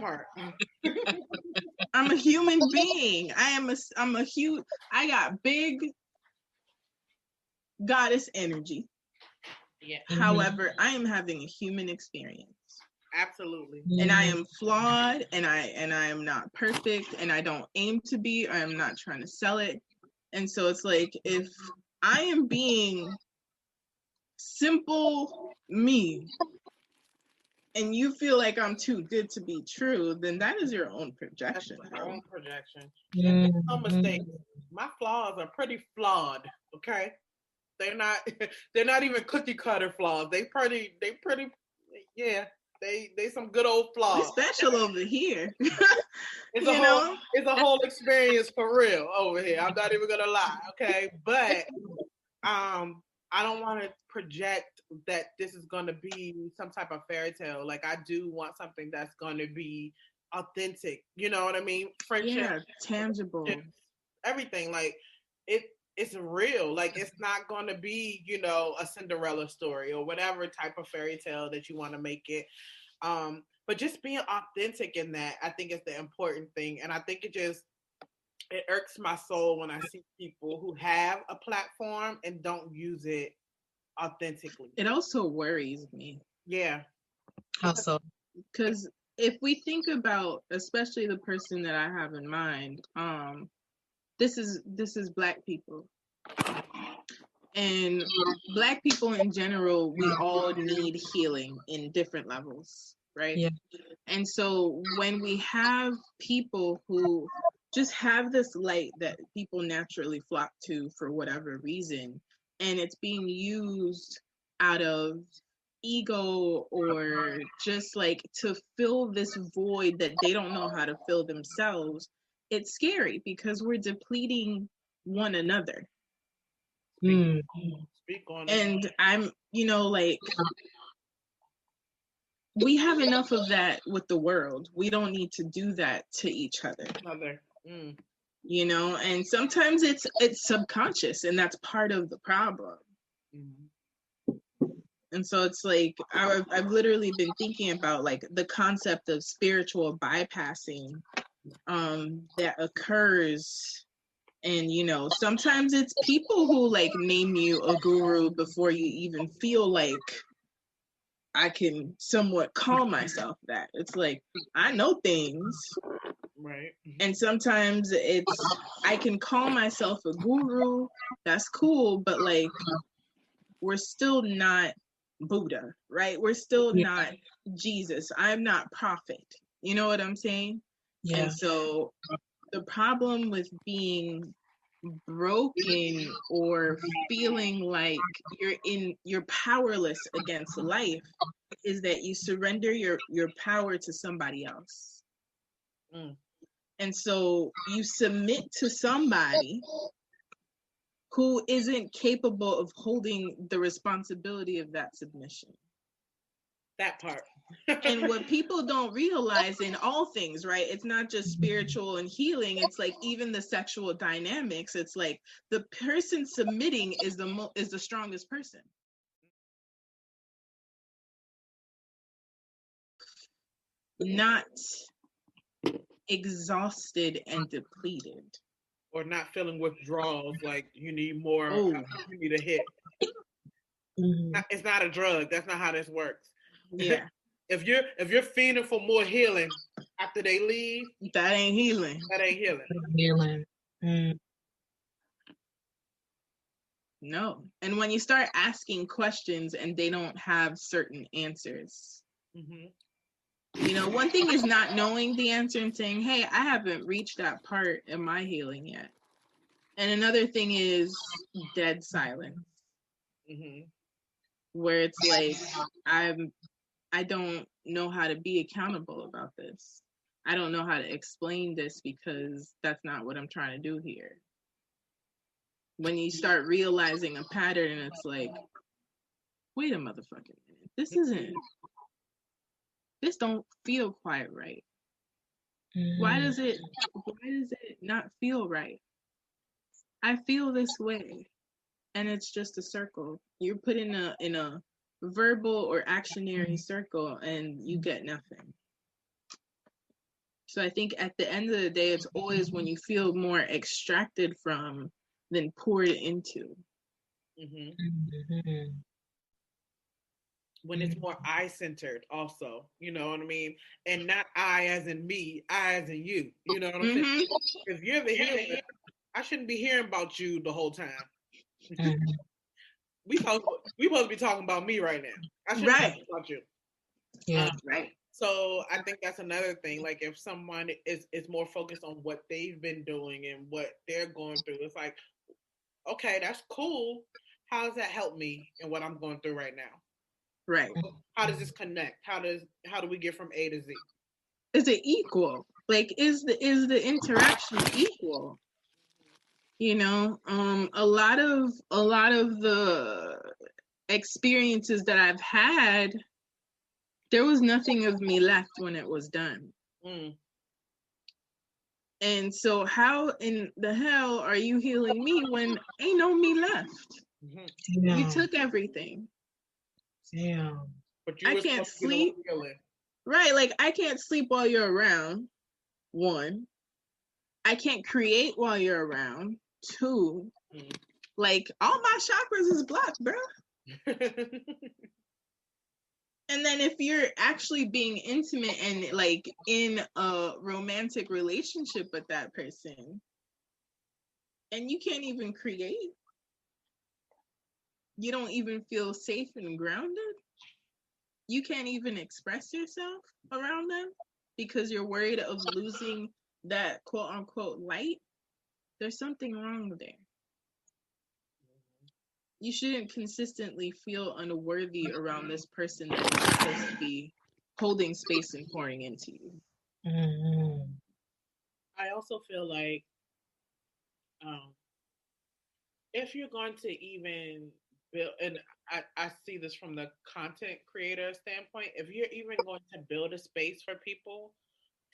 That part. I'm a human being. I'm a huge. I got big goddess energy. Yeah. However, I am having a human experience. Absolutely. And I am flawed, and I am not perfect, and I don't aim to be, or I'm not trying to sell it. And so it's like, if I am being simple me, and you feel like I'm too good to be true, then that is your own projection. That's your own projection. And make no mistake, my flaws are pretty flawed. Okay, they're not even cookie cutter flaws. They pretty. Yeah, they some good old flaws. We're special over here. It's a whole experience for real over here. I'm not even gonna lie. Okay, but I don't want to project that this is going to be some type of fairy tale. Like, I do want something that's going to be authentic. You know what I mean? Friendship, tangible, everything. Like, it's real. Like, it's not going to be, a Cinderella story or whatever type of fairy tale that you want to make it. But just being authentic in that, I think, is the important thing. And I think it irks my soul when I see people who have a platform and don't use it authentically. It also worries me. Yeah. Also, because if we think about, especially the person that I have in mind, this is Black people. And Black people in general, we all need healing in different levels, right? Yeah. And so when we have people who just have this light that people naturally flock to for whatever reason, and it's being used out of ego or just like to fill this void that they don't know how to fill themselves, it's scary because we're depleting one another. Speak on it. And I'm, like, we have enough of that with the world. We don't need to do that to each other. And sometimes it's subconscious, and that's part of the problem. And so it's like, I've literally been thinking about like the concept of spiritual bypassing that occurs. And, sometimes it's people who like name you a guru before you even feel like I can somewhat call myself that. It's like, I know things. Right. And sometimes I can call myself a guru. That's cool. But like, we're still not Buddha, right? We're still not Jesus. I'm not prophet. You know what I'm saying? Yeah. And so the problem with being broken or feeling like you're powerless against life is that you surrender your power to somebody else. And so you submit to somebody who isn't capable of holding the responsibility of that submission. That part. And what people don't realize in all things, right? It's not just spiritual and healing. It's like even the sexual dynamics. It's like the person submitting is the strongest person. Not exhausted and depleted. Or not feeling withdrawals, like you need more, you need a hit. It's not a drug. That's not how this works. Yeah. If you're fiending for more healing after they leave, that ain't healing. That ain't healing. No. And when you start asking questions and they don't have certain answers. One thing is not knowing the answer and saying, hey, I haven't reached that part in my healing yet. And another thing is dead silence. Where it's like, I don't know how to be accountable about this. I don't know how to explain this because that's not what I'm trying to do here. When you start realizing a pattern, it's like, wait a motherfucking minute. This don't feel quite right. Why does it not feel right? I feel this way. And it's just a circle. You're put in a verbal or actionary circle and you get nothing. So I think at the end of the day, it's always when you feel more extracted from than poured into. Mm-hmm. When it's more I-centered also, you know what I mean? And not I as in me, I as in you. You know what I'm saying? If you're the healer, I shouldn't be hearing about you the whole time. We supposed to be talking about me right now. I shouldn't be talking about you. Yeah. Right. So I think that's another thing. Like if someone is more focused on what they've been doing and what they're going through, it's like, okay, that's cool. How does that help me in what I'm going through right now? Right. How does this connect? How do we get from A to Z? Is it equal? Like, is the interaction equal? You know, a lot of the experiences that I've had, there was nothing of me left when it was done. And so how in the hell are you healing me when ain't no me left? You took everything. Yeah. But you I can't sleep. Right, like I can't sleep while you're around. 1. I can't create while you're around. 2. Like all my chakras is blocked, bro. And then if you're actually being intimate and like in a romantic relationship with that person, and you can't even create, you don't even feel safe and grounded, you can't even express yourself around them because you're worried of losing that quote unquote light, there's something wrong there. You shouldn't consistently feel unworthy around this person that is supposed to be holding space and pouring into you. I also feel like if you're going to even build, and I see this from the content creator standpoint, if you're even going to build a space for people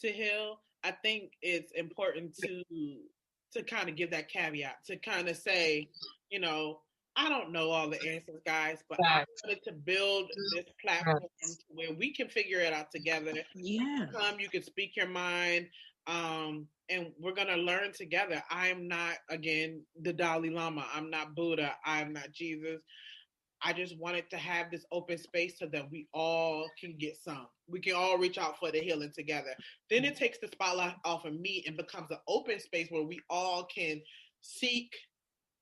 to heal, I think it's important to kind of give that caveat, to kind of say, you know, I don't know all the answers, guys, but I wanted to build this platform to where we can figure it out together. Yeah. You can speak your mind, and we're going to learn together. I'm not, again, the Dalai Lama. I'm not Buddha. I'm not Jesus. I just wanted to have this open space so that we all can get some. We can all reach out for the healing together. Then it takes the spotlight off of me and becomes an open space where we all can seek,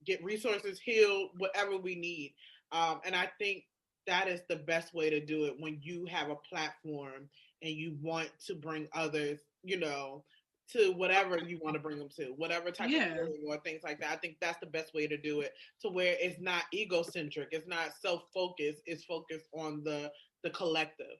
get resources, heal, whatever we need. And I think that is the best way to do it when you have a platform and you want to bring others, you know, to whatever you want to bring them to, whatever type of healing or things like that. I think that's the best way to do it, to where it's not egocentric, it's not self-focused, it's focused on the collective.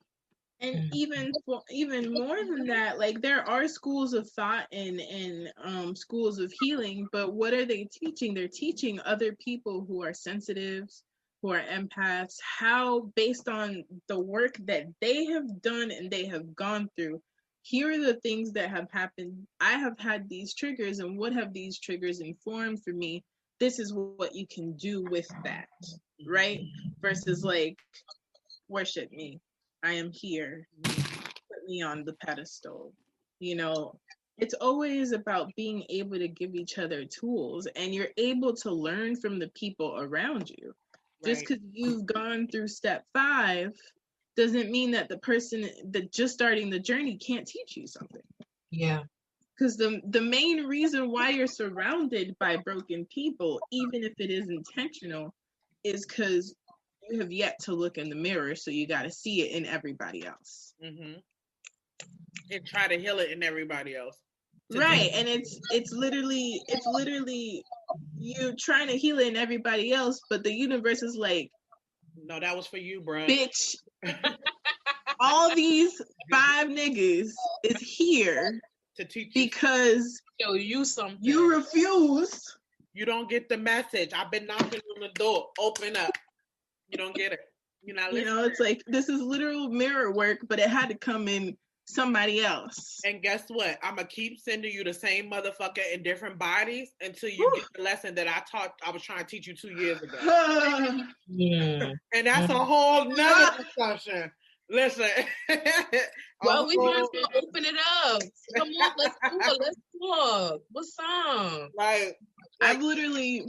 And even more than that, like there are schools of thought and schools of healing, but what are they teaching? They're teaching other people who are sensitives, who are empaths, how based on the work that they have done and they have gone through, here are the things that have happened. I have had these triggers, and what have these triggers informed for me? This is what you can do with that, right? Versus like, worship me. I am here. Put me on the pedestal. You know, it's always about being able to give each other tools, and you're able to learn from the people around you. Right. Just because you've gone through step 5 doesn't mean that the person that just starting the journey can't teach you something. Yeah. Because the main reason why you're surrounded by broken people, even if it is intentional, is because you have yet to look in the mirror, so you got to see it in everybody else. Mm-hmm. And try to heal it in everybody else. Right, and it's literally you trying to heal it in everybody else, but the universe is like, no, that was for you, bro. Bitch, all these 5 niggas is here to teach you because show you something. You refuse. You don't get the message. I've been knocking on the door. Open up. You don't get it. You're not listening. You know, it's like this is literal mirror work, but it had to come in somebody else. And guess what? I'm gonna keep sending you the same motherfucker in different bodies until you get the lesson that I was trying to teach you 2 years ago. Yeah. And that's a whole nother discussion. Listen. Well, we have to open it up. Come let's do it. Let's talk. What's up? Like I've literally,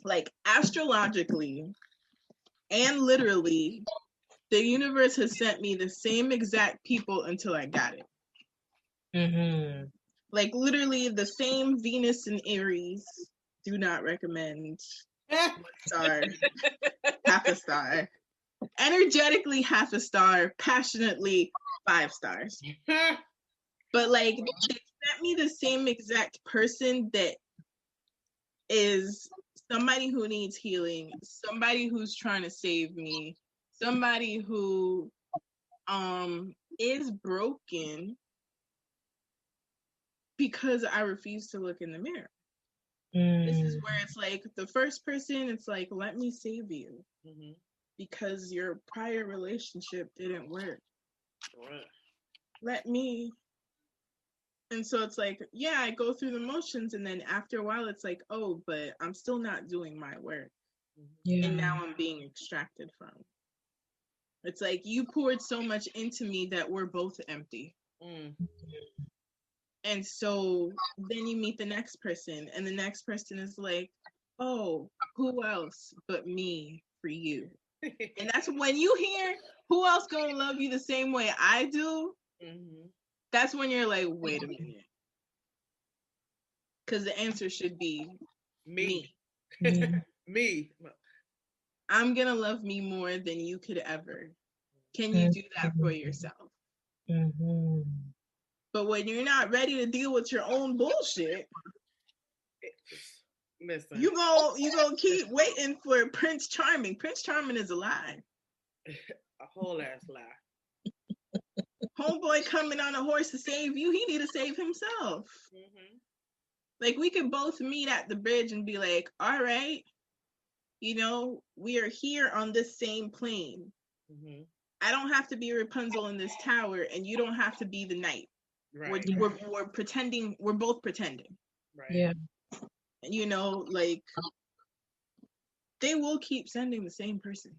like, astrologically and literally, the universe has sent me the same exact people until I got it. Mm-hmm. Like, literally the same Venus and Aries. Do not recommend. 1 star. Half a star. Energetically, half a star. Passionately, 5 stars. But, like, they sent me the same exact person that is somebody who needs healing, somebody who's trying to save me, somebody who is broken because I refuse to look in the mirror. This is where it's like the first person, it's like, let me save you because your prior relationship didn't work. Let me. And so it's like, yeah, I go through the motions, and then after a while it's like, oh, but I'm still not doing my work. And now I'm being extracted from. It's like, you poured so much into me that we're both empty. And so then you meet the next person, and the next person is like, oh, who else but me for you? And that's when you hear, who else gonna love you the same way I do? That's when you're like, wait a minute. Because the answer should be me. Me. I'm gonna love me more than you could ever. Can you do that for yourself? But when you're not ready to deal with your own bullshit, listen, you gonna keep waiting for Prince Charming. Prince Charming is a lie. A whole ass lie. Homeboy coming on a horse to save you, he need to save himself. Like, we could both meet at the bridge and be like, all right, you know, we are here on this same plane. I don't have to be Rapunzel in this tower, and you don't have to be the knight. Right. We're pretending, we're both pretending. Right. Yeah. You know, like, they will keep sending the same person.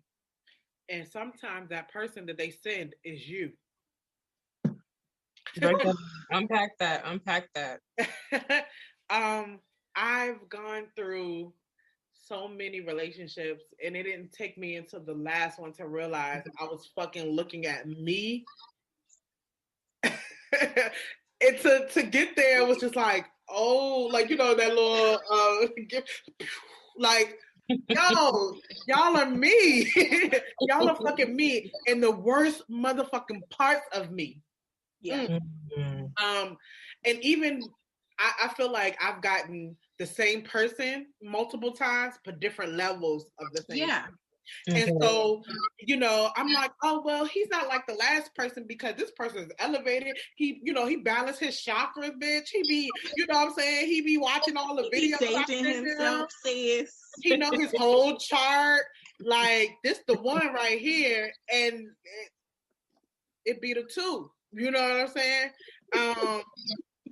And sometimes that person that they send is you. Unpack that. I've gone through so many relationships, and it didn't take me until the last one to realize I was fucking looking at me. And to get there, it was just like, oh, like, you know, that little like, yo, y'all are me. Y'all are fucking me in the worst motherfucking parts of me. Yeah. And even I feel like I've gotten the same person multiple times, but different levels of the same. Yeah. And so, you know, I'm like, oh, well, he's not like the last person because this person is elevated. He, you know, he balanced his chakras, bitch. He be, you know what I'm saying? He be watching all the videos. He saving himself, sis. He know his whole chart. Like, this the one right here. And it be the two. You know what I'm saying?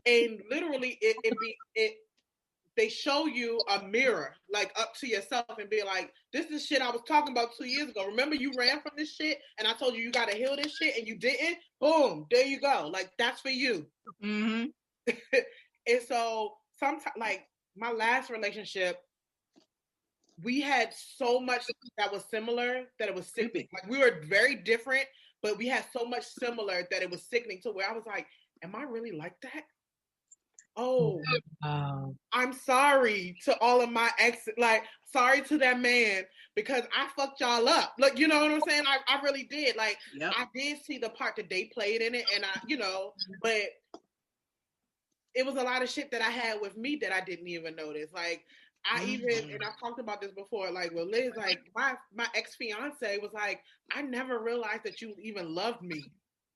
And literally they show you a mirror, like, up to yourself and be like, this is shit I was talking about 2 years ago. Remember you ran from this shit and I told you got to heal this shit and you didn't? Boom, there you go. Like, that's for you. And so sometimes, like, my last relationship, we had so much that was similar that it was sickening. Like, we were very different, but we had so much similar that it was sickening to where I was like, am I really like that? Oh, I'm sorry to all of my exes. Like, sorry to that man because I fucked y'all up. Like, you know what I'm saying? I really did. Like, I did see the part that they played in it, and I, you know, but it was a lot of shit that I had with me that I didn't even notice. Like, I even, and I've talked about this before, like with Liz, like my ex-fiance was like, I never realized that you even loved me.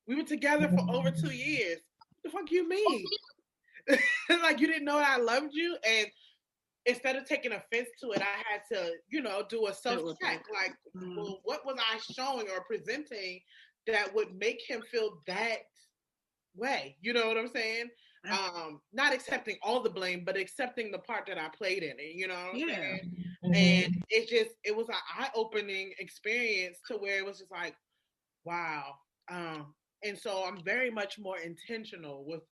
We were together for over 2 years. What the fuck you mean? Like, you didn't know I loved you? And instead of taking offense to it, I had to, you know, do a self-check. Like, well, what was I showing or presenting that would make him feel that way? You know what I'm saying? Not accepting all the blame, but accepting the part that I played in it, you know what I'm saying? And it was an eye-opening experience to where it was just like, wow. And so I'm very much more intentional with